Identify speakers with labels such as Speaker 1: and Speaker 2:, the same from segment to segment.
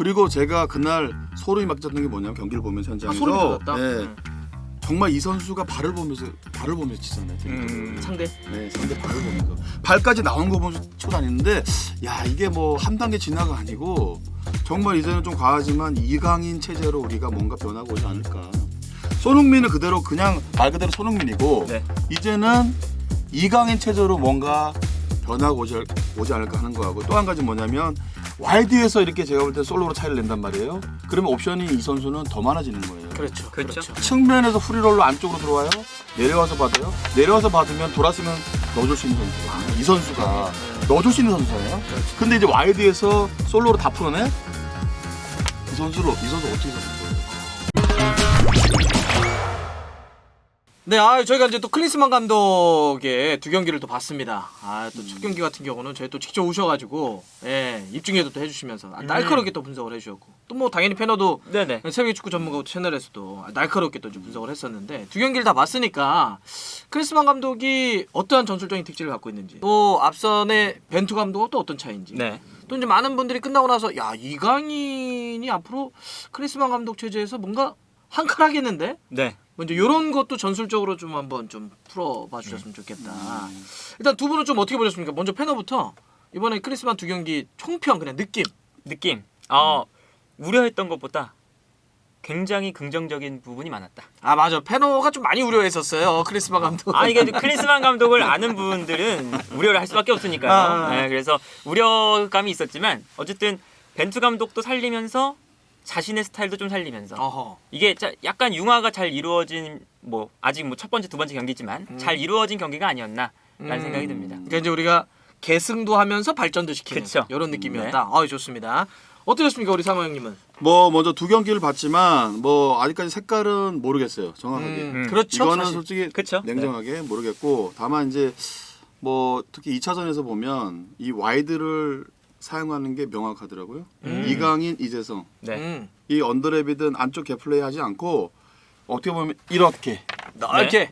Speaker 1: 그리고 제가 그날 소름이 막 돋는 게 뭐냐면 경기를 보면서 현장에서
Speaker 2: 소름이 돋았다.
Speaker 1: 네, 정말 이 선수가 발을 보면서 치잖아요.
Speaker 2: 상대.
Speaker 1: 네, 상대 발을 보면서 발까지 나온 거 보면서 쳐 다니는데 야 이게 뭐 한 단계 진화가 아니고 정말 이제는 좀 과하지만 이강인 체제로 우리가 뭔가 변하고 오지 않을까. 손흥민은 그대로 그냥 말 그대로 손흥민이고
Speaker 3: 네.
Speaker 1: 이제는 이강인 체제로 뭔가 변하고 오지 않을까 하는 거하고 또 한 가지 뭐냐면 와이드에서 이렇게 제가 볼 때 솔로로 차이를 낸단 말이에요. 그러면 옵션이 이 선수는 더 많아지는 거예요.
Speaker 2: 그렇죠.
Speaker 1: 측면에서 프리롤로 안쪽으로 들어와요. 내려와서 받아요. 내려와서 받으면 돌았으면 넣어줄 수 있는 선수거든요. 이 선수가 넣어줄 수 있는 선수잖아요. 근데 이제 와이드에서 솔로로 다 풀어내? 이 선수 어떻게 잡을 거예요?
Speaker 2: 네, 저희가 이제 또 클린스만 감독의 두 경기를 또 봤습니다. 또 첫 경기 같은 경우는 저희 또 직접 오셔가지고 입중계도 또 해주시면서 날카롭게 또 분석을 해주셨고 또 뭐 당연히 패너도
Speaker 3: 네네.
Speaker 2: 세계 축구 전문가 채널에서도 날카롭게 또 좀 분석을 했었는데 두 경기를 다 봤으니까 클린스만 감독이 어떠한 전술적인 특질을 갖고 있는지 또 앞선의 벤투 감독은 또 어떤 차이인지
Speaker 3: 네.
Speaker 2: 또 이제 많은 분들이 끝나고 나서 야 이강인이 앞으로 클린스만 감독 체제에서 뭔가 한 칸 하겠는데?
Speaker 3: 네.
Speaker 2: 먼저 이런 것도 전술적으로 좀 한번 좀 풀어봐 주셨으면 좋겠다. 일단 두 분은 좀 어떻게 보셨습니까? 먼저 패너부터 이번에 크리스만 두 경기 총평 그냥 느낌.
Speaker 3: 우려했던 것보다 굉장히 긍정적인 부분이 많았다.
Speaker 2: 맞아. 패너가 좀 많이 우려했었어요. 크리스만 감독.
Speaker 3: 이게 클린스만 감독을 아는 분들은 우려를 할 수밖에 없으니까요. 네, 그래서 우려감이 있었지만 어쨌든 벤투 감독도 살리면서 자신의 스타일도 좀 살리면서
Speaker 2: 어허.
Speaker 3: 이게 약간 융화가 잘 이루어진 아직 첫 번째 두 번째 경기지만 잘 이루어진 경기가 아니었나라는 생각이 듭니다.
Speaker 2: 그러니까 이제 우리가 계승도 하면서 발전도 시키는
Speaker 3: 그쵸.
Speaker 2: 이런 느낌이었다. 좋습니다. 어떠셨습니까, 우리 상호 형님은?
Speaker 1: 먼저 두 경기를 봤지만 아직까지 색깔은 모르겠어요. 정확하게.
Speaker 2: 그렇죠.
Speaker 1: 이거는
Speaker 2: 사실.
Speaker 1: 솔직히
Speaker 3: 그쵸.
Speaker 1: 냉정하게 모르겠고 다만 이제 특히 2차전에서 보면 이 와이드를 사용하는 게 명확하더라고요. 이강인, 이재성.
Speaker 3: 네.
Speaker 1: 이 언더랩이든 안쪽 갭플레이 하지 않고 어떻게 보면 이렇게
Speaker 2: 넓게.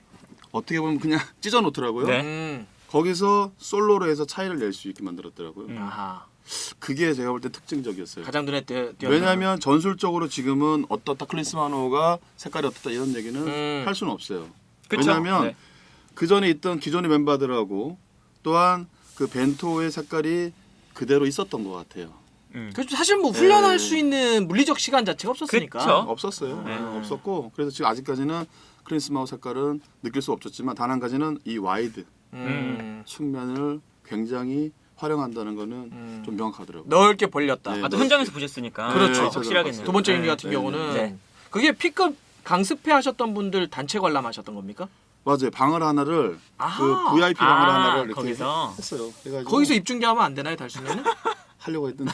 Speaker 1: 어떻게 보면 그냥 찢어 놓더라고요.
Speaker 3: 네.
Speaker 1: 거기서 솔로로 해서 차이를 낼 수 있게 만들었더라고요.
Speaker 2: 아하.
Speaker 1: 그게 제가 볼 때 특징적이었어요.
Speaker 2: 가장 눈에 띄었다.
Speaker 1: 왜냐하면 전술적으로 지금은 어떻다 클린스만호가 색깔이 어떻다 이런 얘기는 할 수는 없어요.
Speaker 3: 그쵸?
Speaker 1: 왜냐하면
Speaker 3: 네.
Speaker 1: 그 전에 있던 기존의 멤버들하고 또한 그 벤토의 색깔이 그대로 있었던 것 같아요.
Speaker 2: 그래서 사실 훈련할 수 있는 물리적 시간 자체가 없었으니까.
Speaker 3: 그쵸.
Speaker 1: 없었어요. 없었고 그래서 지금 아직까지는 클린스만호 색깔은 느낄 수 없었지만 단 한 가지는 이 와이드 측면을 굉장히 활용한다는 거는 좀 명확하더라고요.
Speaker 2: 넓게 벌렸다.
Speaker 1: 네.
Speaker 3: 또 현장에서 보셨으니까
Speaker 2: 그렇죠.
Speaker 3: 확실하겠네요.
Speaker 2: 두 번째 경기 같은 경우는
Speaker 3: 네.
Speaker 2: 그게 P급 강습회 하셨던 분들 단체 관람하셨던 겁니까?
Speaker 1: 맞아요. 방을 하나를
Speaker 2: 아하.
Speaker 1: 그 VIP 방을 하나를 이렇게
Speaker 3: 거기서?
Speaker 1: 했어요. 그래가지고
Speaker 2: 거기서 입중계하면 안 되나요, 달수면은?
Speaker 1: 하려고 했던데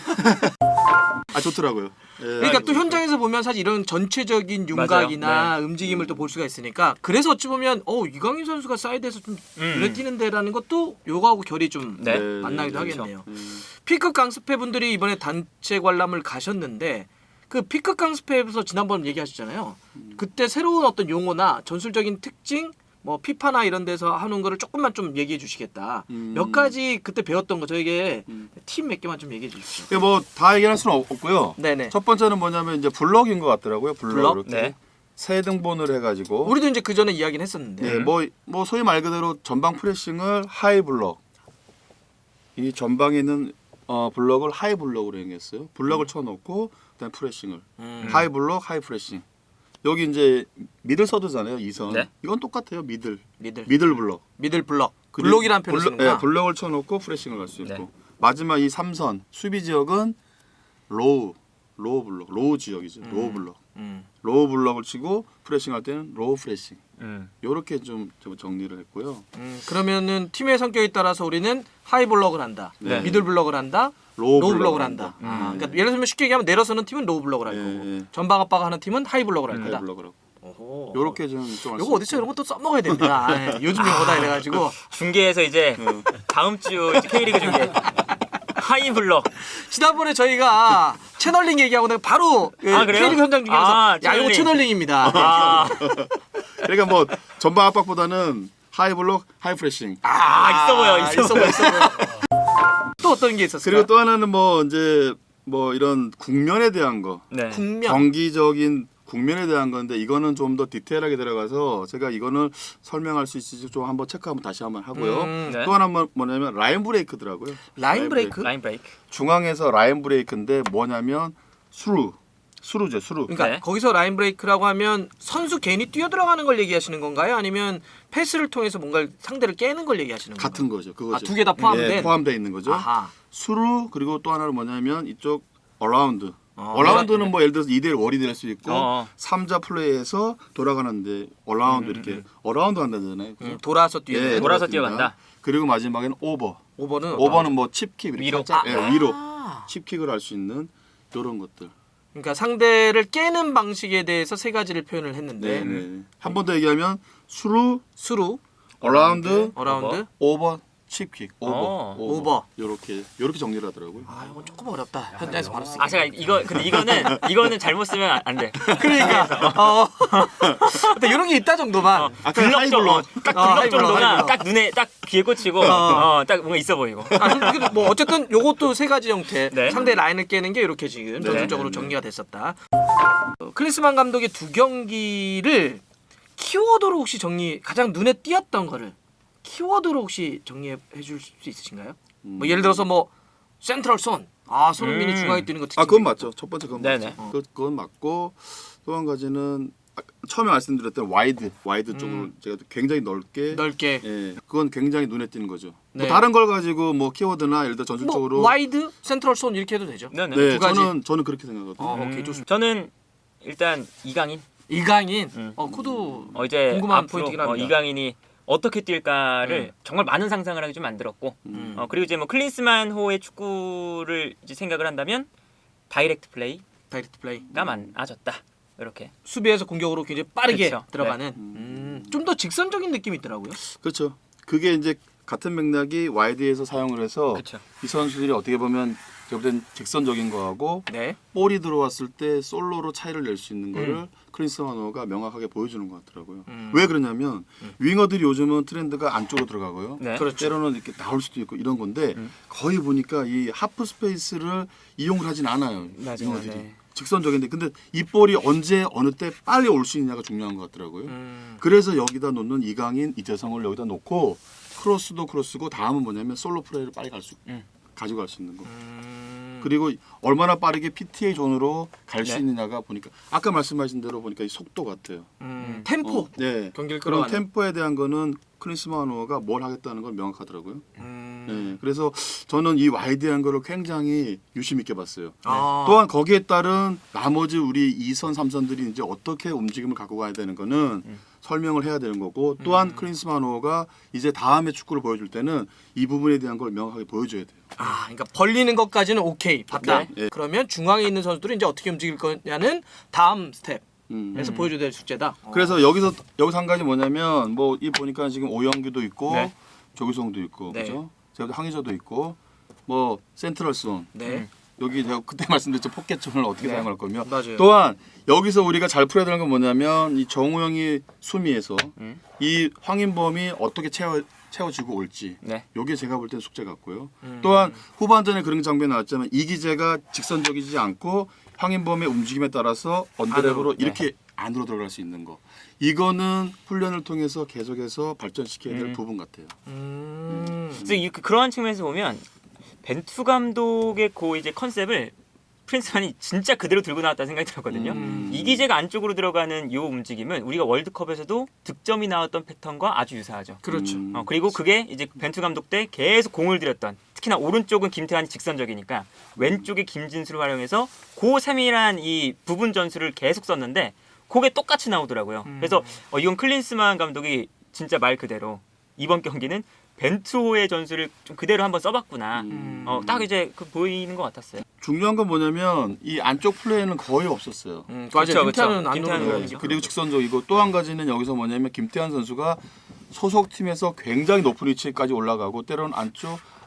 Speaker 1: 좋더라고요. 예.
Speaker 2: 그러니까 또 현장에서 보면 사실 이런 전체적인 윤곽이나 움직임을 또 볼 수가 있으니까 그래서 어찌 보면 이강인 선수가 사이드에서 좀 눈에 띄는데라는 것도 요거하고 결이 좀
Speaker 3: 네.
Speaker 2: 만나기도
Speaker 1: 그렇죠.
Speaker 2: 하겠네요. P급 강습회 분들이 이번에 단체 관람을 가셨는데 그 P급 강습회에서 지난번 얘기하셨잖아요. 그때 새로운 어떤 용어나 전술적인 특징 피파나 이런 데서 하는 거를 조금만 좀 얘기해 주시겠다. 몇 가지 그때 배웠던 거 저에게 팁 몇 개만 좀 얘기해 주십시오.
Speaker 1: 다 얘기할 수는 없고요.
Speaker 2: 네네.
Speaker 1: 첫 번째는 뭐냐면 이제 블럭인 것 같더라고요. 블럭. 이렇게
Speaker 3: 네.
Speaker 1: 세 등분을 해가지고
Speaker 2: 우리도 이제 그 전에 이야기는 했었는데.
Speaker 1: 네, 소위 말 그대로 전방 프레싱을 하이 블럭. 이 전방에 있는 블럭을 하이 블럭으로 행했어요. 블럭을 쳐놓고 그다음 프레싱을 하이 블럭, 하이 프레싱. 여기 이제 미들 서드잖아요. 2선.
Speaker 3: 네.
Speaker 1: 이건 똑같아요. 미들
Speaker 2: 미들
Speaker 1: 블럭.
Speaker 2: 미들 블럭. 블록이라는 표현을 쓰는구나.
Speaker 1: 네, 블럭을 쳐놓고 프레싱을 갈 수 있고
Speaker 3: 네.
Speaker 1: 마지막 이 3선 수비 지역은 로우 블럭, 로우 지역이죠. 로우 블럭. 로우 블럭을 치고 프레싱할 때는 로우 프레싱. 요렇게 좀 정리를 했고요.
Speaker 2: 그러면은 팀의 성격에 따라서 우리는 하이 블럭을 한다.
Speaker 1: 네.
Speaker 2: 미들 블럭을 한다.
Speaker 1: 로우
Speaker 2: 블럭을 한다. 그러니까 예를 들면 쉽게 얘기하면 내려서는 팀은 로우 블럭을 할 거고
Speaker 1: 예.
Speaker 2: 전방 압박 하는 팀은 하이 블럭을 할
Speaker 1: 하이
Speaker 2: 거다.
Speaker 1: 블럭을 하고.
Speaker 2: 오호.
Speaker 1: 요렇게 좀
Speaker 2: 요거 어디서 이런 것도 써먹어야 됩니다. 요즘 용어다 이래가지고
Speaker 3: 중계에서 이제 다음 주 K리그 중계 하이블럭.
Speaker 2: 지난번에 저희가 채널링 얘기하고 내가 바로
Speaker 3: 그래요?
Speaker 2: K리그 현장 중계에서 야 이거
Speaker 3: 채널링.
Speaker 2: 채널링입니다.
Speaker 1: 그러니까 전방 압박보다는 하이 블럭, 하이 프레싱.
Speaker 3: 있어 보여.
Speaker 2: 또 어떤 게 있었어요?
Speaker 1: 그리고 또 하나는 이제 뭐 이런 국면에 대한 거,
Speaker 3: 네.
Speaker 2: 국면.
Speaker 1: 경기적인 국면에 대한 건데 이거는 좀 더 디테일하게 들어가서 제가 이거는 설명할 수 있을지 좀 한번 체크 한번 다시 한번 하고요.
Speaker 3: 네.
Speaker 1: 또 하나 뭐냐면 라인 브레이크더라고요.
Speaker 2: 라인 브레이크?
Speaker 3: 라인 브레이크.
Speaker 1: 중앙에서 라인 브레이크인데 뭐냐면 수루죠.
Speaker 2: 그러니까
Speaker 3: 네.
Speaker 2: 거기서 라인 브레이크라고 하면 선수 개인이 뛰어 들어가는 걸 얘기하시는 건가요? 아니면 패스를 통해서 뭔가 상대를 깨는 걸 얘기하시는 건가요?
Speaker 1: 같은 거죠. 그거죠.
Speaker 2: 두 개 다 포함된.
Speaker 1: 예, 포함되어 있는 거죠.
Speaker 2: 아하.
Speaker 1: 수루 그리고 또 하나는 뭐냐면 이쪽 어라운드.
Speaker 2: 어,
Speaker 1: 어라운드는 뭐 예를 들어서 2대1 월이 될 수 있고
Speaker 3: 어.
Speaker 1: 3자 플레이에서 돌아가는데 어라운드 이렇게 어라운드 한다잖아요. 그죠?
Speaker 2: 돌아서 뛰는.
Speaker 1: 예,
Speaker 3: 돌아서
Speaker 1: 그렇습니다.
Speaker 3: 뛰어간다.
Speaker 1: 그리고 마지막에는 오버.
Speaker 2: 오버는
Speaker 1: 오버는 뭐 칩킥 이렇게
Speaker 3: 위로.
Speaker 1: 살짝, 예, 위로
Speaker 2: 아.
Speaker 1: 칩킥을 할 수 있는 이런 것들.
Speaker 2: 그러니까 상대를 깨는 방식에 대해서 세 가지를 표현을 했는데
Speaker 1: 한 번 더 얘기하면 수루,
Speaker 2: 수루,
Speaker 1: 어라운드,
Speaker 2: 어라운드,
Speaker 1: 오버, 칩킥,
Speaker 3: 어.
Speaker 2: 오버.
Speaker 1: 요렇게 정리를 하더라고요.
Speaker 2: 아 이건 조금 어렵다. 현장에서 바로 쓰기.
Speaker 3: 아 제가 근데 이거는 잘못 쓰면 안 돼.
Speaker 2: 그러니까 근데 이런 게 있다 정도만.
Speaker 3: 블럭 정도, 딱 블럭
Speaker 2: 하이블럭,
Speaker 3: 정도가
Speaker 2: 하이블럭.
Speaker 3: 딱 눈에 딱 귀에 꽂히고 딱 뭔가 있어 보이고.
Speaker 2: 근데 뭐 어쨌든 요것도 세 가지 형태.
Speaker 3: 네.
Speaker 2: 상대 라인을 깨는 게 이렇게 지금 전술적으로 정리가 됐었다. 클린스만 감독의 두 경기를 키워드로 혹시 가장 눈에 띄었던 거를 키워드로 혹시 정리해 줄 수 있으신가요? 뭐 예를 들어서 뭐 센트럴 손. 손흥민이 중앙에 뛰는 거 특징.
Speaker 1: 그건 맞죠. 첫 번째 그건
Speaker 3: 네네.
Speaker 1: 맞죠. 그건 맞고 또 한 가지는 처음에 말씀드렸던 와이드 쪽으로 제가 굉장히 넓게 예, 그건 굉장히 눈에 띄는 거죠.
Speaker 2: 네.
Speaker 1: 뭐 다른 걸 가지고 뭐 키워드나 예를 들어 전술적으로
Speaker 2: 뭐 와이드, 센트럴 손 이렇게 해도 되죠.
Speaker 3: 네네.
Speaker 1: 네,
Speaker 2: 두 가지.
Speaker 1: 저는 그렇게 생각하거든요.
Speaker 2: 오케이 좋습니다.
Speaker 3: 저는 일단 이강인.
Speaker 2: 이강인. 코도
Speaker 3: 이제
Speaker 2: 궁금한
Speaker 3: 앞으로
Speaker 2: 포인트긴 합니다.
Speaker 3: 이강인이 어떻게 뛸까를 정말 많은 상상을 하게 좀 만들었고 그리고 이제 뭐 클린스만호의 축구를 이제 생각을 한다면 다이렉트 플레이가
Speaker 2: 다이렉트 플레이.
Speaker 3: 많아졌다 이렇게.
Speaker 2: 수비에서 공격으로 굉장히 빠르게
Speaker 3: 그쵸.
Speaker 2: 들어가는 좀 더 직선적인 느낌이 있더라고요.
Speaker 1: 그렇죠. 그게 이제 같은 맥락이 와이드에서 사용을 해서
Speaker 3: 그쵸.
Speaker 1: 이 선수들이 어떻게 보면 제가 볼 땐 직선적인 거하고
Speaker 2: 네.
Speaker 1: 볼이 들어왔을 때 솔로로 차이를 낼 수 있는 거를 클린스만호가 명확하게 보여주는 것 같더라고요. 왜 그러냐면 윙어들이 요즘은 트렌드가 안쪽으로 들어가고요.
Speaker 3: 네.
Speaker 2: 그렇죠.
Speaker 1: 때로는 이렇게 나올 수도 있고 이런 건데 거의 보니까 이 하프 스페이스를 이용을 하진 않아요.
Speaker 3: 맞아요.
Speaker 1: 윙어들이.
Speaker 3: 네.
Speaker 1: 직선적인데 근데 이 볼이 언제 어느 때 빨리 올 수 있냐가 중요한 것 같더라고요.
Speaker 2: 음.
Speaker 1: 그래서 여기다 놓는 이강인, 이재성을 여기다 놓고 크로스도 크로스고 다음은 뭐냐면 솔로 플레이를 빨리 가지고 갈 수 있는 거. 그리고 얼마나 빠르게 PTA 존으로 갈 수
Speaker 3: 네.
Speaker 1: 있느냐가 보니까 아까 말씀하신 대로 보니까 이 속도 같아요.
Speaker 2: 템포.
Speaker 1: 네.
Speaker 2: 경기를
Speaker 1: 그런
Speaker 2: 끌어가는.
Speaker 1: 템포에 대한 거는 클린스만호가 뭘 하겠다는 건 명확하더라고요.
Speaker 2: 음.
Speaker 1: 네. 그래서 저는 이 와이드한 거를 굉장히 유심 있게 봤어요.
Speaker 2: 아.
Speaker 1: 또한 거기에 따른 나머지 우리 2선, 3선들이 이제 어떻게 움직임을 갖고 가야 되는 거는 설명을 해야 되는 거고 또한 클린스만호가 이제 다음에 축구를 보여줄 때는 이 부분에 대한 걸 명확하게 보여줘야 돼요.
Speaker 2: 그러니까 벌리는 것까지는 오케이 봤다.
Speaker 1: 오케이. 예.
Speaker 2: 그러면 중앙에 있는 선수들은 이제 어떻게 움직일 거냐는 다음 스텝에서 보여줘야 될 숙제다.
Speaker 1: 그래서 여기서 한 가지 뭐냐면 뭐 이 보니까 지금 오영규도 있고
Speaker 3: 네.
Speaker 1: 조규성도 있고
Speaker 2: 네.
Speaker 1: 그죠? 제가 황의조도 있고 뭐 센트럴슨
Speaker 2: 네.
Speaker 1: 여기 제가 그때 말씀드렸죠 포켓존을 어떻게 사용할 거며
Speaker 2: 맞아요.
Speaker 1: 또한 여기서 우리가 잘 풀어야 되는 건 뭐냐면 이 정우영이 수미에서 이 황인범이 어떻게 채워지고 올지
Speaker 3: 네.
Speaker 1: 요게 제가 볼 땐 숙제 같고요. 또한 후반전에 그런 장면이 나왔지만 이기재가 직선적이지 않고 황인범의 움직임에 따라서 언더랩으로
Speaker 2: 안으로,
Speaker 1: 이렇게 안으로 들어갈 수 있는 거. 이거는 훈련을 통해서 계속해서 발전시켜야 될 부분 같아요.
Speaker 3: 그래서 그러한 측면에서 보면 벤투 감독의 그 이제 컨셉을 프린스만이 진짜 그대로 들고 나왔다는 생각이 들었거든요. 이기재가 안쪽으로 들어가는 이 움직임은 우리가 월드컵에서도 득점이 나왔던 패턴과 아주 유사하죠.
Speaker 2: 그렇죠.
Speaker 3: 그리고 그게 이제 벤투 감독 때 계속 공을 들였던 특히나 오른쪽은 김태환이 직선적이니까 왼쪽에 김진수를 활용해서 그 세밀한 이 부분 전술을 계속 썼는데 그게 똑같이 나오더라고요. 그래서 이건 클린스만 감독이 진짜 말 그대로 이번 경기는 벤투호의 전술을 좀 그대로 한번 써봤구나. 딱 이제 보이는 것 같았어요.
Speaker 1: 중요한 건 뭐냐면 이 안쪽 플레이는 거의 없었어요.
Speaker 2: 맞아요.
Speaker 3: 그쵸,
Speaker 2: 김태환은
Speaker 3: 그쵸.
Speaker 2: 안으로
Speaker 3: 김태환은
Speaker 2: 들어가죠.
Speaker 1: 그리고 직선적이고 또 한 가지는 여기서 뭐냐면 김태환 선수가 소속 팀에서 굉장히 높은 위치까지 올라가고 때로는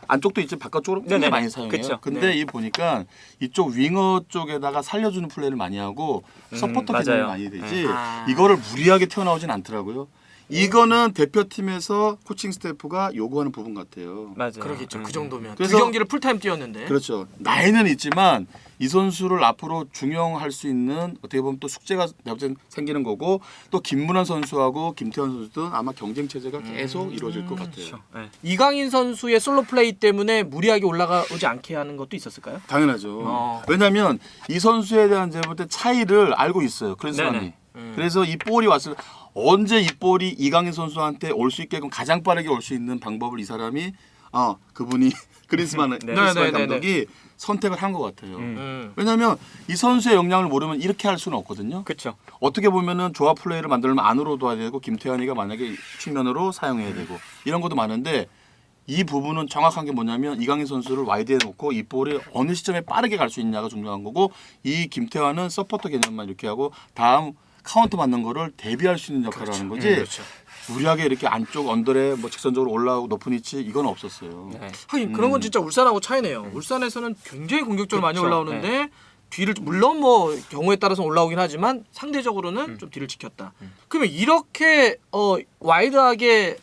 Speaker 1: 안쪽도 있지 바깥쪽으로 굉장히
Speaker 3: 네네네.
Speaker 1: 많이 사용해요.
Speaker 3: 그쵸.
Speaker 1: 근데
Speaker 3: 네.
Speaker 1: 이 보니까 이쪽 윙어 쪽에다가 살려주는 플레이를 많이 하고 서포터 기능이
Speaker 3: 맞아요.
Speaker 1: 많이 되지
Speaker 2: 네.
Speaker 1: 이거를 무리하게 튀어나오진 않더라고요. 이거는 대표팀에서 코칭 스태프가 요구하는 부분 같아요.
Speaker 3: 맞아요.
Speaker 2: 그러겠죠. 그 정도면
Speaker 1: 그래서-
Speaker 2: 두 경기를 풀타임 뛰었는데.
Speaker 1: 그렇죠. 나이는 있지만 이 선수를 앞으로 중용할 수 있는 어떻게 보면 또 숙제가 생기는 거고 또 김문환 선수하고 김태환 선수도 아마 경쟁 체제가 계속 이루어질 것 같아요.
Speaker 3: 그렇죠. 네.
Speaker 2: 이강인 선수의 솔로 플레이 때문에 무리하게 올라가지 않게 하는 것도 있었을까요?
Speaker 1: 당연하죠. 왜냐하면 이 선수에 대한 제가 볼 때 차이를 알고 있어요. 크리스만이.
Speaker 3: 네네.
Speaker 1: 그래서 이 볼이 왔을 때 언제 이 볼이 이강인 선수한테 올 수 있게끔 가장 빠르게 올 수 있는 방법을 이 사람이 그분이 크리스만
Speaker 3: 네.
Speaker 1: 크리스만
Speaker 2: 네네네네.
Speaker 1: 감독이 선택을 한 것 같아요.
Speaker 2: 음.
Speaker 1: 왜냐하면 이 선수의 역량을 모르면 이렇게 할 수는 없거든요.
Speaker 3: 그렇죠.
Speaker 1: 어떻게 보면은 조합 플레이를 만들면 안으로 둬야 되고 김태환이가 만약에 측면으로 사용해야 되고 이런 것도 많은데 이 부분은 정확한 게 뭐냐면 이강인 선수를 와이드에 놓고 이 볼이 어느 시점에 빠르게 갈 수 있냐가 중요한 거고 이 김태환은 서포터 개념만 이렇게 하고 다음 카운터 맞는 거를 대비할 수 있는 역할을 하는 거지.
Speaker 2: 그렇죠.
Speaker 1: 무리하게 이렇게 안쪽 언더에 뭐 직선적으로 올라오고 높은 위치 이건 없었어요.
Speaker 3: 네.
Speaker 2: 하긴 그런 건 진짜 울산하고 차이네요. 울산에서는 굉장히 공격적으로 많이
Speaker 3: 그쵸.
Speaker 2: 올라오는데 뒤를 물론 뭐 경우에 따라서 올라오긴 하지만 상대적으로는 좀 뒤를 지켰다. 그러면 이렇게 와이드하게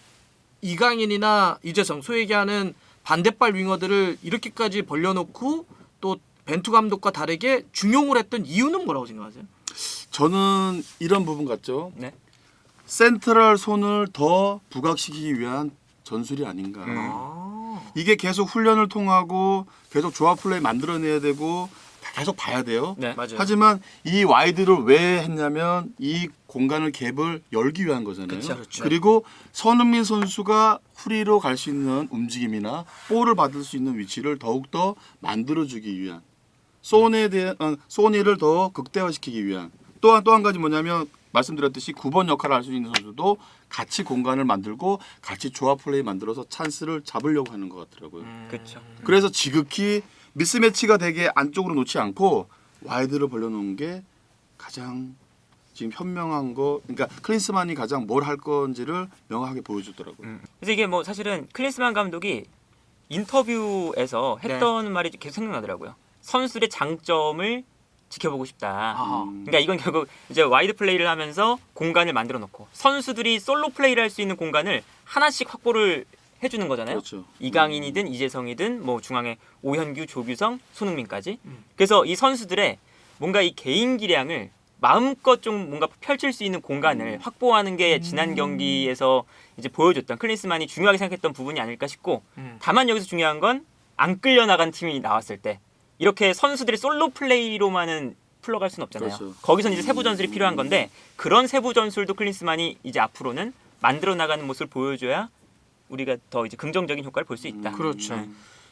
Speaker 2: 이강인이나 이재성 소위 얘기하는 반대발 윙어들을 이렇게까지 벌려놓고 또 벤투 감독과 다르게 중용을 했던 이유는 뭐라고 생각하세요?
Speaker 1: 저는 이런 부분 같죠.
Speaker 3: 네.
Speaker 1: 센트럴 손을 더 부각시키기 위한 전술이 아닌가.
Speaker 2: 아.
Speaker 1: 이게 계속 훈련을 통하고 계속 조합 플레이 만들어내야 되고 계속 봐야 돼요.
Speaker 3: 네.
Speaker 2: 맞아요.
Speaker 1: 하지만 이 와이드를 왜 했냐면 이 공간을 갭을 열기 위한 거잖아요.
Speaker 2: 그쵸, 그쵸.
Speaker 1: 그리고 손흥민 선수가 후리로 갈 수 있는 움직임이나 볼을 받을 수 있는 위치를 더욱더 만들어주기 위한 소니에 대한 소니를 더 극대화시키기 위한 또 한 가지 뭐냐면 말씀드렸듯이 9번 역할을 할 수 있는 선수도 같이 공간을 만들고 같이 조합 플레이 만들어서 찬스를 잡으려고 하는 것 같더라고요.
Speaker 3: 그렇죠.
Speaker 1: 그래서 지극히 미스매치가 되게 안쪽으로 놓지 않고 와이드를 벌려놓은 게 가장 지금 현명한 거. 그러니까 클린스만이 가장 뭘 할 건지를 명확하게 보여주더라고요.
Speaker 3: 그래서 이게 뭐 사실은 클린스만 감독이 인터뷰에서 했던 말이 계속 생각나더라고요. 선수들의 장점을 지켜보고 싶다.
Speaker 2: 아하.
Speaker 3: 그러니까 이건 결국 이제 와이드 플레이를 하면서 공간을 만들어 놓고 선수들이 솔로 플레이를 할 수 있는 공간을 하나씩 확보를 해주는 거잖아요.
Speaker 1: 그렇죠.
Speaker 3: 이강인이든 이재성이든 뭐 중앙에 오현규, 조규성, 손흥민까지. 그래서 이 선수들의 뭔가 이 개인 기량을 마음껏 좀 뭔가 펼칠 수 있는 공간을 확보하는 게 지난 경기에서 이제 보여줬던 클린스만이 중요하게 생각했던 부분이 아닐까 싶고 다만 여기서 중요한 건 안 끌려 나간 팀이 나왔을 때 이렇게 선수들이 솔로 플레이로만은 풀러갈 수는 없잖아요.
Speaker 1: 그렇죠.
Speaker 3: 거기선 이제 세부 전술이 필요한 건데 그런 세부 전술도 클린스만이 이제 앞으로는 만들어 나가는 모습을 보여줘야 우리가 더 이제 긍정적인 효과를 볼 수 있다.
Speaker 2: 그렇죠.
Speaker 3: 네.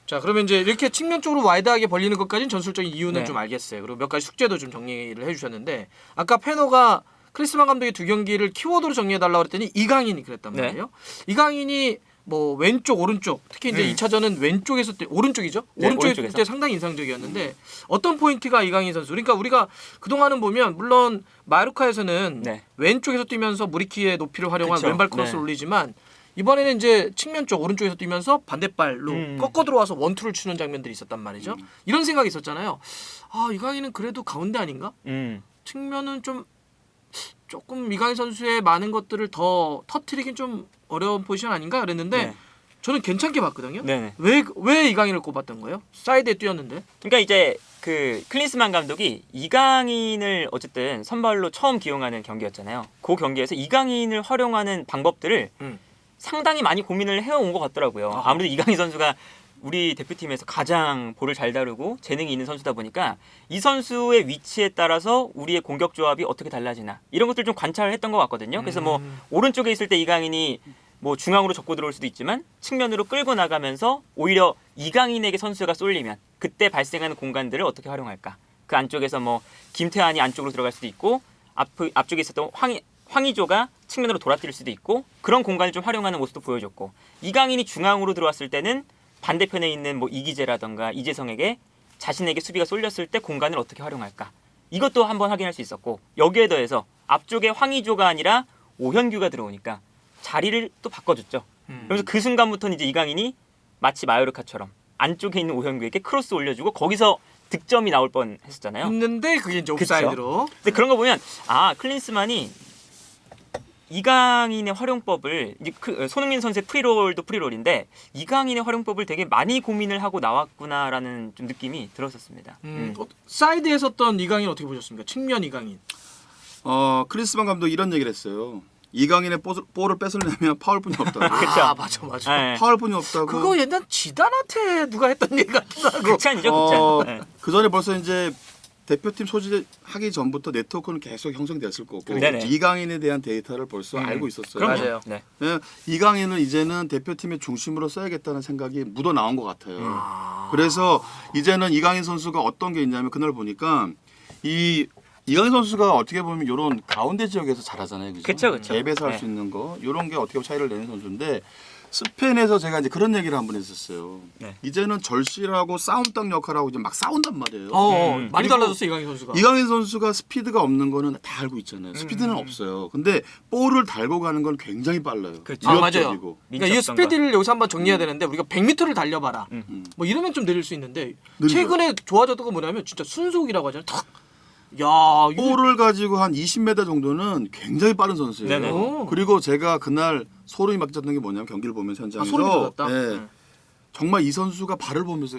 Speaker 2: 자, 그러면 이제 이렇게 측면 쪽으로 와이드하게 벌리는 것까지는 전술적인 이유는
Speaker 3: 네.
Speaker 2: 좀 알겠어요. 그리고 몇 가지 숙제도 좀 정리를 해주셨는데 아까 페노가 크리스만 감독의 두 경기를 키워드로 정리해달라고 그랬더니 이강인이 그랬단
Speaker 3: 네.
Speaker 2: 말이에요. 이강인이 뭐 왼쪽 오른쪽 특히 이제 2차전은 왼쪽에서 오른쪽이죠.
Speaker 3: 네,
Speaker 2: 오른쪽에
Speaker 3: 오른쪽에서.
Speaker 2: 때 상당히 인상적이었는데 어떤 포인트가 이강인 선수. 그러니까 우리가 그동안은 보면 물론 마요르카에서는
Speaker 3: 네.
Speaker 2: 왼쪽에서 뛰면서 무리키의 높이를 활용한
Speaker 3: 그쵸.
Speaker 2: 왼발 크로스를
Speaker 3: 네.
Speaker 2: 올리지만 이번에는 이제 측면 쪽 오른쪽에서 뛰면서 반대발로 꺾어 들어와서 원투를 추는 장면들이 있었단 말이죠. 이런 생각이 있었잖아요. 아, 이강인은 그래도 가운데 아닌가? 측면은 좀 조금 이강인 선수의 많은 것들을 더 터트리긴 좀 어려운 포지션 아닌가 그랬는데
Speaker 3: 네.
Speaker 2: 저는 괜찮게 봤거든요.
Speaker 3: 네네.
Speaker 2: 왜 이강인을 꼽았던 거예요? 사이드에 뛰었는데.
Speaker 3: 그러니까 이제 그 클린스만 감독이 이강인을 어쨌든 선발로 처음 기용하는 경기였잖아요. 그 경기에서 이강인을 활용하는 방법들을 상당히 많이 고민을 해온 것 같더라고요.
Speaker 2: 아하.
Speaker 3: 아무래도 이강인 선수가 우리 대표팀에서 가장 볼을 잘 다루고 재능이 있는 선수다 보니까 이 선수의 위치에 따라서 우리의 공격 조합이 어떻게 달라지나 이런 것들 좀 관찰을 했던 것 같거든요. 그래서 뭐 오른쪽에 있을 때 이강인이 뭐 중앙으로 접고 들어올 수도 있지만 측면으로 끌고 나가면서 오히려 이강인에게 선수가 쏠리면 그때 발생하는 공간들을 어떻게 활용할까? 그 안쪽에서 뭐 김태환이 안쪽으로 들어갈 수도 있고 앞쪽에 있었던 황의조가 측면으로 돌아뛸 수도 있고 그런 공간을 좀 활용하는 모습도 보여줬고 이강인이 중앙으로 들어왔을 때는 반대편에 있는 뭐 이기재라던가 이재성에게 자신에게 수비가 쏠렸을 때 공간을 어떻게 활용할까? 이것도 한번 확인할 수 있었고 여기에 더해서 앞쪽에 황의조가 아니라 오현규가 들어오니까 자리를 또 바꿔줬죠. 그래서 그 순간부터는 이제 이강인이 마치 마요르카처럼 안쪽에 있는 오현규에게 크로스 올려주고 거기서 득점이 나올 뻔했었잖아요.
Speaker 2: 있는데 그게 이제 옵사이드로.
Speaker 3: 근데 그런 거 보면 아 클린스만이 이강인의 활용법을 이제 손흥민 선수의 프리롤도 프리롤인데 이강인의 활용법을 되게 많이 고민을 하고 나왔구나라는 좀 느낌이 들었었습니다.
Speaker 2: 사이드에 섰던 이강인 어떻게 보셨습니까? 측면 이강인.
Speaker 1: 크리스만 감독 이런 얘기를 했어요. 이강인의 볼을 뺏으려면 파울뿐이 없다고.
Speaker 2: 아 맞아.
Speaker 3: 네.
Speaker 1: 파울뿐이 없다고.
Speaker 2: 그거 옛날 지단한테 누가 했던 얘기 같기도 하고.
Speaker 3: 극찬이죠, 극찬. 네.
Speaker 1: 그 전에 벌써 이제 대표팀 소집하기 전부터 네트워크는 계속 형성됐을 거고
Speaker 3: 네네.
Speaker 1: 이강인에 대한 데이터를 벌써 알고 있었어요.
Speaker 2: 그럼요. 맞아요.
Speaker 3: 네.
Speaker 1: 네, 이강인을 이제는 대표팀의 중심으로 써야겠다는 생각이 묻어 나온 것 같아요. 그래서 이제는 이강인 선수가 어떤 게 있냐면 그날 보니까 이강인 선수가 어떻게 보면 이런 가운데 지역에서 잘하잖아요.
Speaker 3: 그쵸.
Speaker 1: 갭에서 할 수 있는 거 이런 게 어떻게 보면 차이를 내는 선수인데 스페인에서 제가 이제 그런 얘기를 한번 했었어요.
Speaker 3: 네.
Speaker 1: 이제는 절실하고 싸움당 역할하고 이제 막 싸운단 말이에요.
Speaker 2: 많이
Speaker 1: 그리고
Speaker 2: 달라졌어 이강인 선수가.
Speaker 1: 이강인 선수가 스피드가 없는 거는 다 알고 있잖아요. 스피드는 없어요. 근데 볼을 달고 가는 건 굉장히 빨라요.
Speaker 3: 그렇죠.
Speaker 2: 맞아요.
Speaker 1: 위협적이고.
Speaker 2: 그러니까 이 스피드를 여기서 한번 정리해야 되는데 우리가 100m를 달려봐라. 뭐 이러면 좀 느릴 수 있는데
Speaker 1: 느리죠.
Speaker 2: 최근에 좋아졌던 건 뭐냐면 진짜 순속이라고 하잖아요. 탁. 야, 이거
Speaker 1: 볼을 가지고 한 20m 정도는 굉장히 빠른 선수예요.
Speaker 3: 네네.
Speaker 2: 오.
Speaker 1: 그리고 제가 그날 소름이 막 돋는 게 뭐냐면 경기를 보면서 현장에서
Speaker 2: 소름이 돋았다.
Speaker 1: 네, 정말 이 선수가 발을 보면서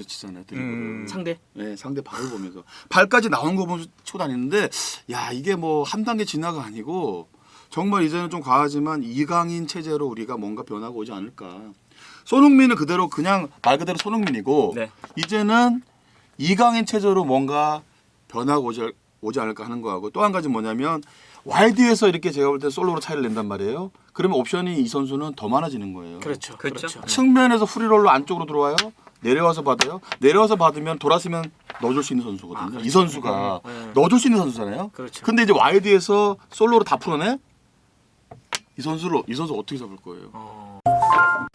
Speaker 1: 치잖아요. 드리블을.
Speaker 2: 상대.
Speaker 1: 네, 상대 발을 보면서 발까지 나온 거 보면서 치고 다니는데 야 이게 뭐 한 단계 진화가 아니고 정말 이제는 좀 과하지만 이강인 체제로 우리가 뭔가 변화가 오지 않을까. 손흥민은 그대로 그냥 말 그대로 손흥민이고
Speaker 3: 네.
Speaker 1: 이제는 이강인 체제로 뭔가 변화가 오지 않을까 하는 거하고 또 한 가지 뭐냐면 와이드에서 이렇게 제가 볼 때 솔로로 차이를 낸단 말이에요. 그러면 옵션이 이 선수는 더 많아지는 거예요.
Speaker 2: 그렇죠.
Speaker 1: 측면에서 프리롤로 안쪽으로 들어와요. 내려와서 받아요. 내려와서 받으면 돌아서면 넣어줄 수 있는 선수거든요.
Speaker 2: 그렇죠.
Speaker 1: 이 선수가
Speaker 2: 네.
Speaker 1: 넣어줄 수 있는 선수잖아요.
Speaker 2: 그렇죠.
Speaker 1: 근데 이제 와이드에서 솔로로 다 풀어내? 이 선수 어떻게 잡을 거예요?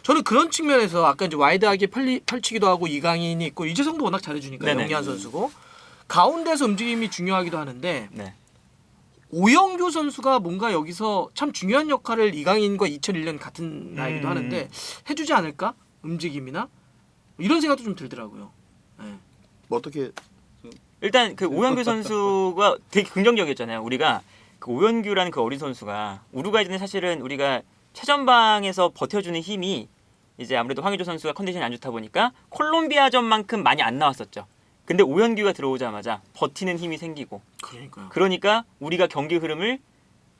Speaker 2: 저는 그런 측면에서 아까 이제 와이드하게 펼치기도 하고 이강인이 있고 이재성도 워낙 잘해주니까
Speaker 3: 네네.
Speaker 2: 영리한 선수고 가운데서 움직임이 중요하기도 하는데
Speaker 3: 네.
Speaker 2: 오영규 선수가 뭔가 여기서 참 중요한 역할을 이강인과 2001년 같은 나이기도 하는데 해주지 않을까? 움직임이나 이런 생각도 좀 들더라고요. 네.
Speaker 1: 뭐 어떻게
Speaker 3: 일단 그 오영규 선수가 되게 긍정적이었잖아요. 우리가 그 오영규라는 그 어린 선수가 우루과이전에 사실은 우리가 최전방에서 버텨주는 힘이 이제 아무래도 황의조 선수가 컨디션이 안 좋다 보니까 콜롬비아전만큼 많이 안 나왔었죠. 근데 오영규가 들어오자마자 버티는 힘이 생기고
Speaker 2: 그러니까요.
Speaker 3: 그러니까 우리가 경기 흐름을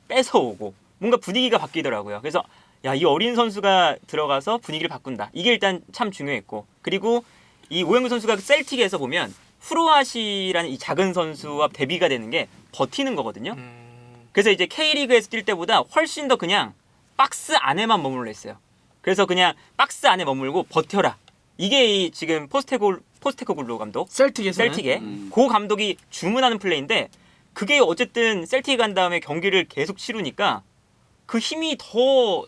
Speaker 3: 뺏어오고 뭔가 분위기가 바뀌더라고요. 그래서 야, 이 어린 선수가 들어가서 분위기를 바꾼다. 이게 일단 참 중요했고 그리고 이 오영규 선수가 셀틱에서 보면 후로아시라는 이 작은 선수와 대비가 되는 게 버티는 거거든요. 그래서 이제 K리그에서 뛸 때보다 훨씬 더 그냥 박스 안에만 머물러 있어요. 그래서 그냥 박스 안에 머물고 버텨라. 이게 이 지금 포스테코글루 감독
Speaker 2: 셀틱에서는
Speaker 3: 셀틱에 고 감독이 주문하는 플레이인데 그게 어쨌든 셀틱 간 다음에 경기를 계속 치르니까 그 힘이 더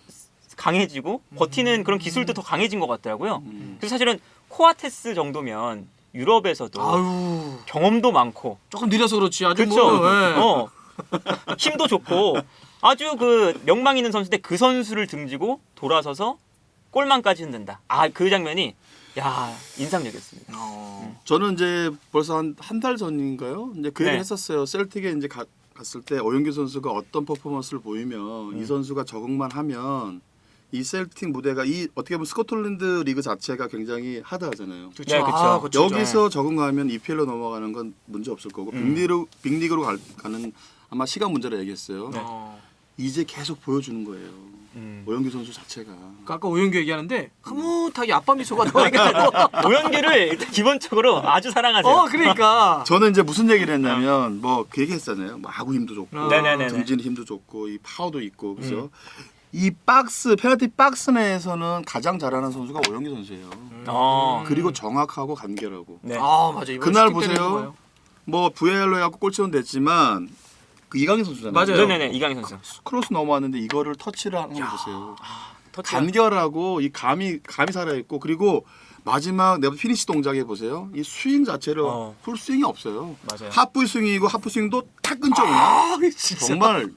Speaker 3: 강해지고 버티는 그런 기술도 더 강해진 것 같더라고요. 그래서 사실은 코아테스 정도면 유럽에서도
Speaker 2: 아유
Speaker 3: 경험도 많고
Speaker 2: 조금 느려서 그렇지 아주
Speaker 3: 그렇죠.
Speaker 2: 뭐, 예.
Speaker 3: 힘도 좋고 아주 그 명망 있는 선수인데 그 선수를 등지고 돌아서서 골망까지 흔든다. 아, 그 장면이 야 인상적이었습니다.
Speaker 1: 저는 이제 벌써 한 달 전인가요? 이제 그 얘기를
Speaker 3: 네.
Speaker 1: 했었어요. 셀틱에 이제 갔을 때 오영규 선수가 어떤 퍼포먼스를 보이면 이 선수가 적응만 하면 이 셀틱 무대가 이 어떻게 보면 스코틀랜드 리그 자체가 굉장히 하드하잖아요.
Speaker 2: 그렇죠.
Speaker 3: 네, 그쵸.
Speaker 2: 아, 그쵸.
Speaker 1: 여기서 적응하면 EPL로 넘어가는 건 문제 없을 거고 빅리그로 가는 아마 시간 문제라 얘기했어요. 이제 계속 보여주는 거예요. 오영규 선수 자체가.
Speaker 2: 그러니까 아까 오영규 얘기하는데 흐뭇하게 아빠 미소가 나오니까
Speaker 3: 오영규를 일단 기본적으로 아주 사랑하세요.
Speaker 2: 그러니까
Speaker 1: 저는 이제 무슨 얘기를 했냐면 뭐 그 얘기 했잖아요. 뭐 아구 힘도 좋고
Speaker 3: 네네네네.
Speaker 1: 등진 힘도 좋고 이 파워도 있고 그죠. 이 페널티 박스 내에서는 가장 잘하는 선수가 오영규 선수예요. 그리고 정확하고 간결하고.
Speaker 3: 네.
Speaker 2: 아 맞아 이번
Speaker 1: 그날
Speaker 2: 슈팅 때리는
Speaker 1: 보세요.
Speaker 2: 거예요.
Speaker 1: 뭐 VAR로 해갖고 골치는 됐지만 그 이강인 선수잖아요.
Speaker 2: 맞아요.
Speaker 3: 네네네 이강인 선수.
Speaker 1: 크로스 넘어왔는데 이거를 터치를 하는 거 보세요.
Speaker 3: 터치가-
Speaker 1: 간결하고 이 감이 살아 있고 그리고 마지막 내가 피니시 동작해 보세요. 이 스윙 자체로 풀 스윙이 없어요.
Speaker 3: 맞아요.
Speaker 1: 하프 스윙이고 하프 스윙도 탁 끊죠 그냥.
Speaker 2: 진짜.
Speaker 1: 정말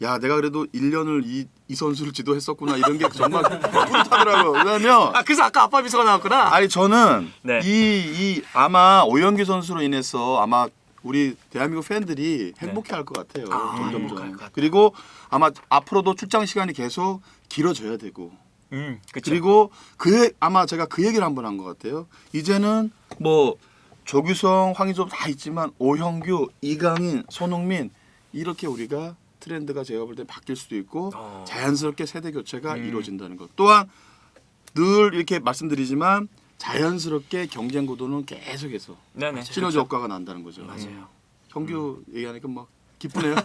Speaker 1: 야 내가 그래도 1년을 이 선수를 지도했었구나 이런 게 정말 뿌듯하더라고요. 왜냐면
Speaker 2: 그래서 아까 아빠 미소가 나왔구나.
Speaker 1: 아니 저는
Speaker 3: 네.
Speaker 1: 이 아마 오영규 선수로 인해서 아마 우리 대한민국 팬들이 행복해할 것 같아요.
Speaker 2: 행복할 것
Speaker 1: 점점.
Speaker 2: 같다.
Speaker 1: 그리고 아마 앞으로도 출장 시간이 계속 길어져야 되고.
Speaker 3: 그쵸.
Speaker 1: 그리고 아마 제가 그 얘기를 한번 한 것 같아요. 이제는 뭐 조규성, 황의조 다 있지만 오형규, 이강인, 손흥민 이렇게 우리가 트렌드가 제가 볼 때 바뀔 수도 있고 자연스럽게 세대 교체가 이루어진다는 것. 또한 늘 이렇게 말씀드리지만 자연스럽게 경쟁 구도는 계속해서
Speaker 3: 네네.
Speaker 1: 시너지 효과가 난다는 거죠.
Speaker 2: 맞아요.
Speaker 1: 형규 얘기하니까 막 기쁘네요.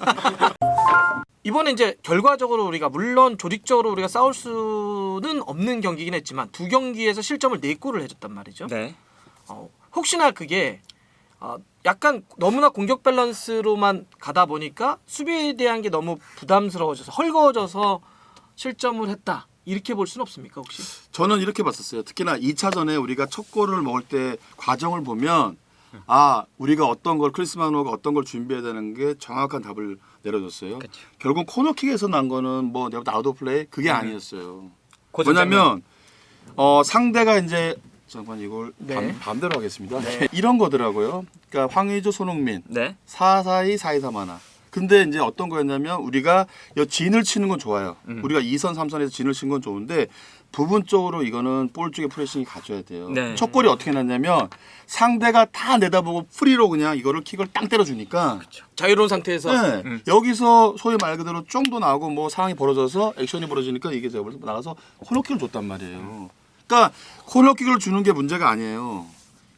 Speaker 2: 이번에 이제 결과적으로 우리가 물론 조직적으로 우리가 싸울 수는 없는 경기긴 했지만 두 경기에서 실점을 4골을 해줬단 말이죠.
Speaker 3: 네.
Speaker 2: 혹시나 그게 약간 너무나 공격 밸런스로만 가다 보니까 수비에 대한 게 너무 부담스러워져서 헐거워져서 실점을 했다. 이렇게 볼 수는 없습니까 혹시?
Speaker 1: 저는 이렇게 봤었어요. 특히나 2차전에 우리가 첫 골을 먹을 때 과정을 보면 우리가 어떤 걸 크리스마노가 어떤 걸 준비해야 되는 게 정확한 답을 내려줬어요.
Speaker 3: 그쵸.
Speaker 1: 결국 코너킥에서 난 거는 뭐 내가 아웃 플레이 그게 아니었어요.
Speaker 3: 고전
Speaker 1: 뭐냐면 상대가 이제 잠깐 이걸
Speaker 2: 네.
Speaker 1: 반대로 하겠습니다. 이런 거더라고요. 그러니까 황의조, 손흥민
Speaker 3: 네.
Speaker 1: 4-4-2, 4-2-3 하나. 근데 이제 어떤 거였냐면 우리가 진을 치는 건 좋아요. 우리가 2선, 3선에서 진을 치는 건 좋은데 부분적으로 이거는 볼 쪽에 프레싱이 가져야 돼요.
Speaker 3: 네.
Speaker 1: 첫 골이 어떻게 났냐면 상대가 다 내다보고 프리로 그냥 이거를 킥을 땅 때려주니까
Speaker 2: 자유로운 상태에서
Speaker 1: 네. 여기서 소위 말 그대로 쫑도 나고 뭐 상황이 벌어져서 액션이 벌어지니까 이게 제가 볼때 나가서 코너킥을 줬단 말이에요. 그러니까 코너킥을 주는 게 문제가 아니에요.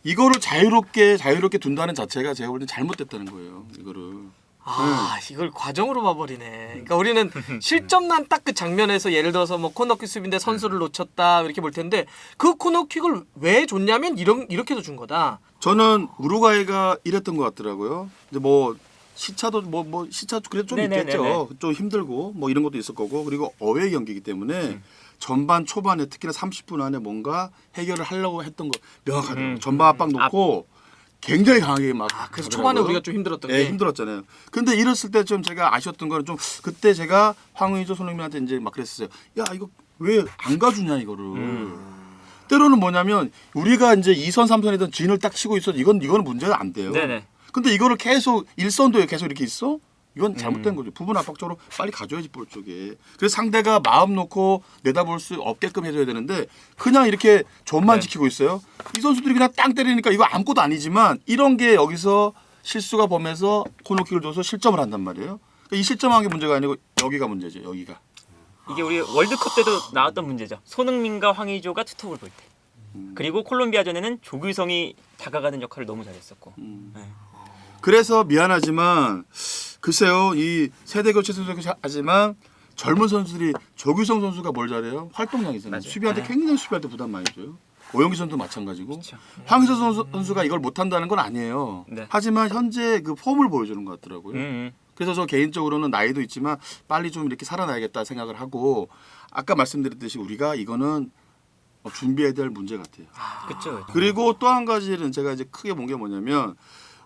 Speaker 1: 이거를 자유롭게 둔다는 자체가 제가 볼 때 잘못됐다는 거예요. 이거를.
Speaker 2: 이걸 과정으로 봐버리네. 그러니까 우리는 실점 난 딱 그 장면에서 예를 들어서 뭐 코너킥 수비인데 선수를 놓쳤다 이렇게 볼 텐데 그 코너킥을 왜 줬냐면 이렇게 해서 준 거다.
Speaker 1: 저는 우루과이가 이랬던 것 같더라고요. 근데 뭐 시차도 뭐 시차 그래도 좀
Speaker 3: 네네네네.
Speaker 1: 있겠죠. 좀 힘들고 뭐 이런 것도 있을 거고 그리고 어웨이 경기이기 때문에 전반 초반에 특히나 30분 안에 뭔가 해결을 하려고 했던 거 명확하더라고요. 전방 압박 놓고 굉장히 강하게 막
Speaker 2: 그래서
Speaker 1: 가더라고요.
Speaker 2: 초반에 우리가 좀 힘들었던
Speaker 1: 네,
Speaker 2: 게
Speaker 1: 힘들었잖아요. 근데 이랬을 때 좀 제가 아쉬웠던 거는 좀 그때 제가 황의조, 손흥민한테 이제 막 그랬었어요. 야 이거 왜 안 가주냐 이거를. 때로는 뭐냐면 우리가 이제 2선, 3선이던 진을 딱 치고 있어. 이거는 문제가 안 돼요.
Speaker 3: 네네.
Speaker 1: 근데 이거를 계속 1선도에 계속 이렇게 있어? 이건 잘못된 거죠. 부분 압박적으로 빨리 가져야지 볼 쪽에. 그래서 상대가 마음 놓고 내다볼 수 없게끔 해줘야 되는데 그냥 이렇게 존만 지키고 있어요. 이 선수들이 그냥 땅 때리니까 이거 아무것도 아니지만 이런 게 여기서 실수가 범해서 코너킥을 줘서 실점을 한단 말이에요. 그러니까 이 실점한 게 문제가 아니고 여기가 문제죠. 여기가.
Speaker 3: 이게 우리 월드컵 때도 나왔던 문제죠. 손흥민과 황의조가 투톱을 볼 때. 그리고 콜롬비아전에는 조규성이 다가가는 역할을 너무 잘했었고. 네.
Speaker 1: 그래서 미안하지만 글쎄요. 이 세대 교체도 하지만 젊은 선수들이 조규성 선수가 뭘 잘해요? 활동량이잖아요.
Speaker 3: 맞아요.
Speaker 1: 수비할 때
Speaker 3: 네.
Speaker 1: 굉장히 수비할 때 부담 많이 줘요. 오영기 선수도 마찬가지고.
Speaker 3: 그쵸.
Speaker 1: 황희조 선수가 이걸 못한다는 건 아니에요.
Speaker 3: 네.
Speaker 1: 하지만 현재 그 폼을 보여주는 것 같더라고요. 그래서 저 개인적으로는 나이도 있지만 빨리 좀 이렇게 살아나야겠다 생각을 하고 아까 말씀드렸듯이 우리가 이거는 준비해야 될 문제 같아요.
Speaker 3: 그렇죠.
Speaker 1: 그리고 또 한 가지는 제가 이제 크게 본 게 뭐냐면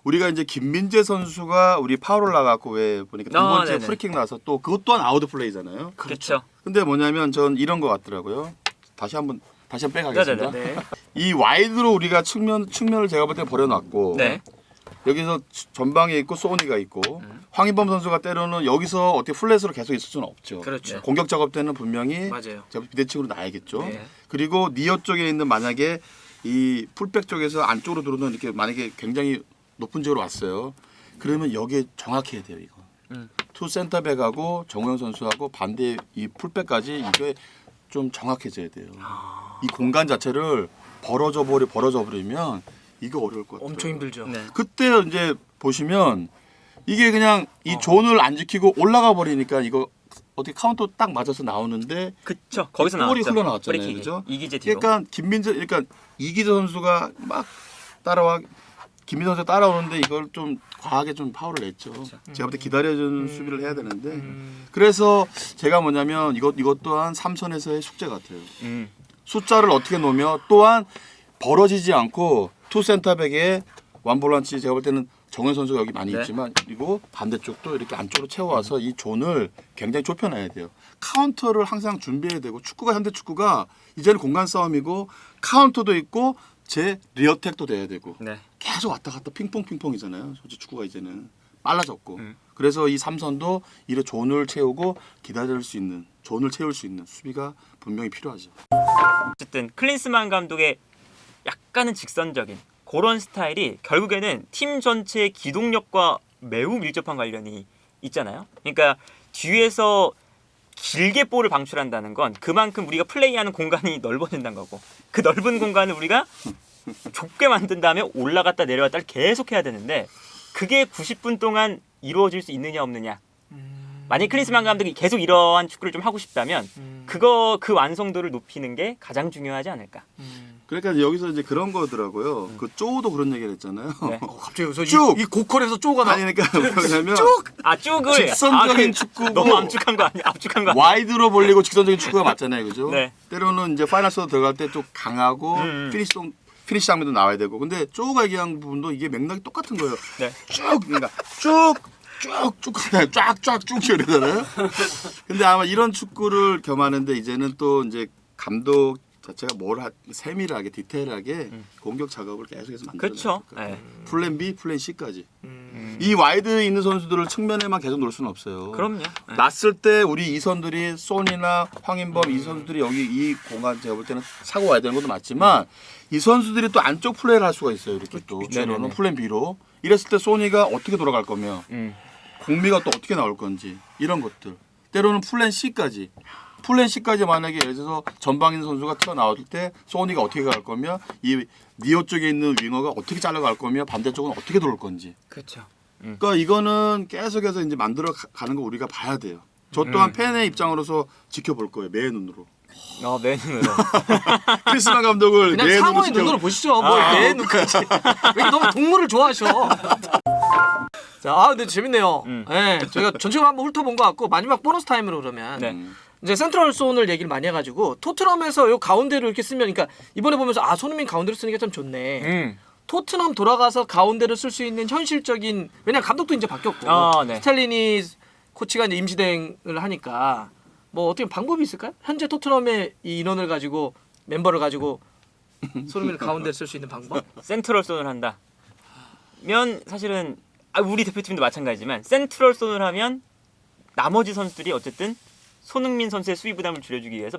Speaker 1: 우리가 이제 김민재 선수가 우리 파울을 나갔고 왜 보니까 두 번째
Speaker 3: 네네.
Speaker 1: 프리킥 나서 또 그것 또한 아웃 플레이잖아요.
Speaker 3: 그렇죠.
Speaker 1: 근데 뭐냐면 전 이런 것 같더라고요. 다시 한번 빼가겠습니다.
Speaker 3: 네네네.
Speaker 1: 이 와이드로 우리가 측면을 제가 볼 때 버려놨고
Speaker 3: 네.
Speaker 1: 여기서 전방에 있고 소니가 있고 황인범 선수가 때로는 여기서 어떻게 플랫으로 계속 있을 수는 없죠.
Speaker 2: 그렇죠.
Speaker 1: 공격 작업 때는 분명히
Speaker 2: 맞아요.
Speaker 1: 제가 비대칭으로 나야겠죠.
Speaker 2: 네.
Speaker 1: 그리고 니어 쪽에 있는 만약에 이 풀백 쪽에서 안쪽으로 들어오는 이렇게 만약에 굉장히 높은 지역으로 왔어요. 그러면 여기에 정확해야 돼요 이거. 투 센터백하고 정우영 선수하고 반대 이 풀백까지 이게 좀 정확해져야 돼요. 이 공간 자체를 벌어져 버리면 이거 어려울 것 같아요.
Speaker 2: 엄청 힘들죠.
Speaker 3: 네.
Speaker 1: 그때 이제 보시면 이게 그냥 이 존을 안 지키고 올라가 버리니까 이거 어떻게 카운터 딱 맞아서 나오는데
Speaker 3: 그쵸. 거기서
Speaker 1: 골이
Speaker 3: 나왔죠.
Speaker 1: 흘러나왔잖아요.
Speaker 3: 프리킥이.
Speaker 1: 그죠?
Speaker 3: 이기재 뒤로.
Speaker 1: 그러니까 이기재 선수가 막 따라와 김민재 선수가 따라오는데 이걸 좀 과하게 좀 파울을 냈죠. 제가 볼 때 기다려주는 수비를 해야 되는데 그래서 제가 뭐냐면 이것 또한 삼선에서의 숙제 같아요. 숫자를 어떻게 놓으며 또한 벌어지지 않고 투 센터백에 완볼란치 제가 볼 때는 정현 선수가 여기 많이
Speaker 3: 네.
Speaker 1: 있지만 그리고 반대쪽도 이렇게 안쪽으로 채워와서 이 존을 굉장히 좁혀놔야 돼요. 카운터를 항상 준비해야 되고 축구가 현대 축구가 이제는 공간 싸움이고 카운터도 있고 제 리어택도 돼야 되고
Speaker 3: 네.
Speaker 1: 계속 왔다 갔다 핑퐁이잖아요. 솔직히 축구가 이제는 빨라졌고. 그래서 이 삼선도 이래 존을 채우고 기다릴 수 있는, 존을 채울 수 있는 수비가 분명히 필요하죠.
Speaker 3: 어쨌든 클린스만 감독의 약간은 직선적인 그런 스타일이 결국에는 팀 전체의 기동력과 매우 밀접한 관련이 있잖아요. 그러니까 뒤에서 길게 볼을 방출한다는 건 그만큼 우리가 플레이하는 공간이 넓어진다는 거고, 그 넓은 공간을 우리가 좁게 만든 다음에 올라갔다 내려갔다를 계속 해야 되는데 그게 90분 동안 이루어질 수 있느냐 없느냐. 만약 클린스만 감독이 계속 이러한 축구를 좀 하고 싶다면 그 완성도를 높이는 게 가장 중요하지 않을까.
Speaker 1: 그러니까 여기서 이제 그런 거더라고요. 그 쪼도 그런 얘기를 했잖아요.
Speaker 3: 네.
Speaker 2: 갑자기 여기서
Speaker 1: 쭉!
Speaker 2: 이 고퀄에서 쪼가 나.
Speaker 1: 아니 그러니까 뭐냐면
Speaker 3: 쭉을
Speaker 1: 직선적인 축구고
Speaker 3: 너무 압축한 거 아니야? 압축한 거 아니야?
Speaker 1: 와이드로 벌리고 직선적인 축구가 맞잖아요, 그죠?
Speaker 3: 네.
Speaker 1: 때로는 이제 파이널스로 들어갈 때 좀 강하고 피니시 장면도 나와야 되고. 근데 쪼가 얘기한 부분도 이게 맥락이 똑같은 거예요.
Speaker 3: 네.
Speaker 1: 쭉 그러니까 쭉쭉 쫙쫙쭉 이러잖아요. 근데 아마 이런 축구를 겸하는데 이제는 또 이제 감독 자체가 세밀하게 디테일하게 공격 작업을 계속해서 만들어요.
Speaker 3: 그렇죠. 네.
Speaker 1: 플랜 B, 플랜 C까지. 이 와이드 있는 선수들을 측면에만 계속 놓을 수는 없어요.
Speaker 3: 그럼요. 네.
Speaker 1: 났을 때 우리 이선들이 손이나 황인범 이 선수들이 여기 이 공간 제가 볼 때는 사고 와야 되는 것도 맞지만 이 선수들이 또 안쪽 플레이를 할 수가 있어요. 이렇게 또 때로는
Speaker 3: 네네네.
Speaker 1: 플랜 B로 이랬을 때 소니가 어떻게 돌아갈 거며 공미가 또 어떻게 나올 건지 이런 것들. 때로는 플랜 C까지. 플랜 C까지 만약에 예를 들어서 전방에 있는 선수가 튀어나올 때 소니가 어떻게 갈 거며 이 니어 쪽에 있는 윙어가 어떻게 잘라갈 거며 반대쪽은 어떻게 돌을 건지.
Speaker 3: 그렇죠.
Speaker 1: 그러니까 이거는 계속해서 이제 만들어 가는 거 우리가 봐야 돼요. 저 또한 팬의 입장으로서 지켜볼 거예요. 매 눈으로.
Speaker 3: 맨눈으로.
Speaker 1: 크리스만 감독을
Speaker 2: 그냥
Speaker 1: 내
Speaker 2: 상호의
Speaker 1: 눈으로
Speaker 2: 눈으로 보시죠. 뭘내 눈까지. 왜 이렇게 너무 동물을 좋아하셔. 자, 근데 재밌네요. 네, 저희가 전체적으로 한번 훑어본 것 같고 마지막 보너스 타임으로 그러면
Speaker 3: 네.
Speaker 2: 이제 센트럴 손을 얘기를 많이 해가지고 토트넘에서 요 가운데로 이렇게 쓰면, 그러니까 이번에 보면서 손흥민 가운데로 쓰는 게 참 좋네. 토트넘 돌아가서 가운데를 쓸 수 있는 현실적인, 왜냐 감독도 이제 바뀌었고
Speaker 3: 네.
Speaker 2: 스텔리니 코치가 이제 임시대행을 하니까 뭐 어떻게 방법이 있을까요? 현재 토트넘의 이 인원을 가지고 멤버를 가지고 손흥민을 가운데 쓸 수 있는 방법?
Speaker 3: 센트럴 손을 한다. 면 사실은 우리 대표팀도 마찬가지지만 센트럴 손을 하면 나머지 선수들이 어쨌든 손흥민 선수의 수비 부담을 줄여주기 위해서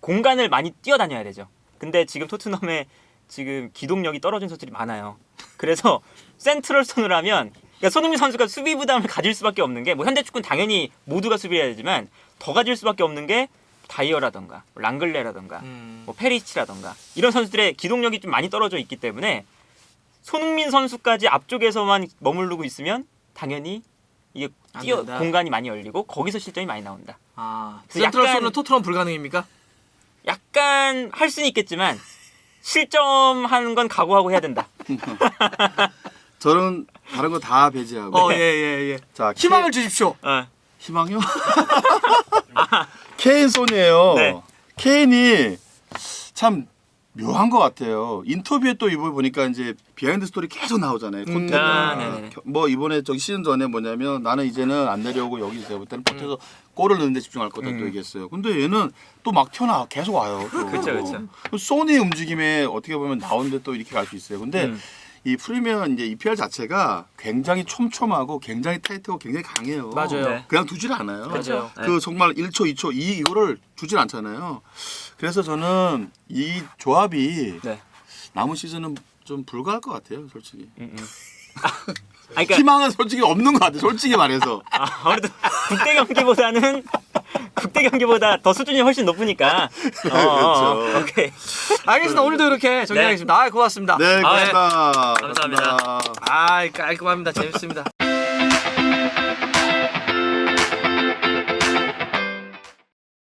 Speaker 3: 공간을 많이 뛰어다녀야 되죠. 근데 지금 토트넘에 지금 기동력이 떨어진 선수들이 많아요. 그래서 센트럴 손을 하면 그러니까 손흥민 선수가 수비 부담을 가질 수밖에 없는 게 뭐 현대 축구는 당연히 모두가 수비해야 되지만 더 가질 수밖에 없는 게 다이어라던가 랑글레라던가 뭐 페리치라던가 이런 선수들의 기동력이 좀 많이 떨어져 있기 때문에 손흥민 선수까지 앞쪽에서만 머무르고 있으면 당연히 이게 공간이 많이 열리고 거기서 실점이 많이 나온다.
Speaker 2: 센트럴
Speaker 3: 약간-
Speaker 2: 손은 토트넘 불가능입니까?
Speaker 3: 약간 할 수는 있겠지만 실점하는 건 각오하고 해야 된다.
Speaker 1: 저는 다른 거 다 배제하고.
Speaker 2: 예.
Speaker 1: 자,
Speaker 2: 희망을 주십시오.
Speaker 1: 희망이요? 케인 손이에요.
Speaker 3: 네.
Speaker 1: 케인이 참 묘한 것 같아요. 인터뷰에 또 이번에 보니까 이제 비하인드 스토리 계속 나오잖아요. 콘테가
Speaker 3: 네네네.
Speaker 1: 뭐 이번에 저기 시즌 전에 뭐냐면 나는 이제는 안 내려오고 여기 제가 볼 때는 포트에서 골을 넣는 데 집중할 거다 또 얘기했어요. 근데 얘는 또 막 튀어나와 계속 와요. 또.
Speaker 3: 그쵸.
Speaker 1: 소니 움직임에 어떻게 보면 나오는데 또 이렇게 갈 수 있어요. 근데 이 프리미어 이제 EPL 자체가 굉장히 촘촘하고 굉장히 타이트하고 굉장히 강해요.
Speaker 2: 맞아요.
Speaker 3: 네.
Speaker 1: 그냥 두질 않아요.
Speaker 2: 그렇죠.
Speaker 1: 그 정말 1초, 2초 이거를 주질 않잖아요. 그래서 저는 이 조합이
Speaker 3: 네.
Speaker 1: 남은 시즌은 좀 불가할 것 같아요, 솔직히.
Speaker 3: 그러니까
Speaker 1: 희망은 솔직히 없는 것 같아요, 솔직히 말해서.
Speaker 3: 아무래도 국대 경기보다 더 수준이 훨씬 높으니까.
Speaker 1: 그렇죠.
Speaker 3: 오케이.
Speaker 2: 알겠습니다. 오늘도 이렇게 정리하겠습니다. 고맙습니다.
Speaker 1: 네, 고맙습니다.
Speaker 3: 감사합니다.
Speaker 2: 깔끔합니다. 재밌습니다.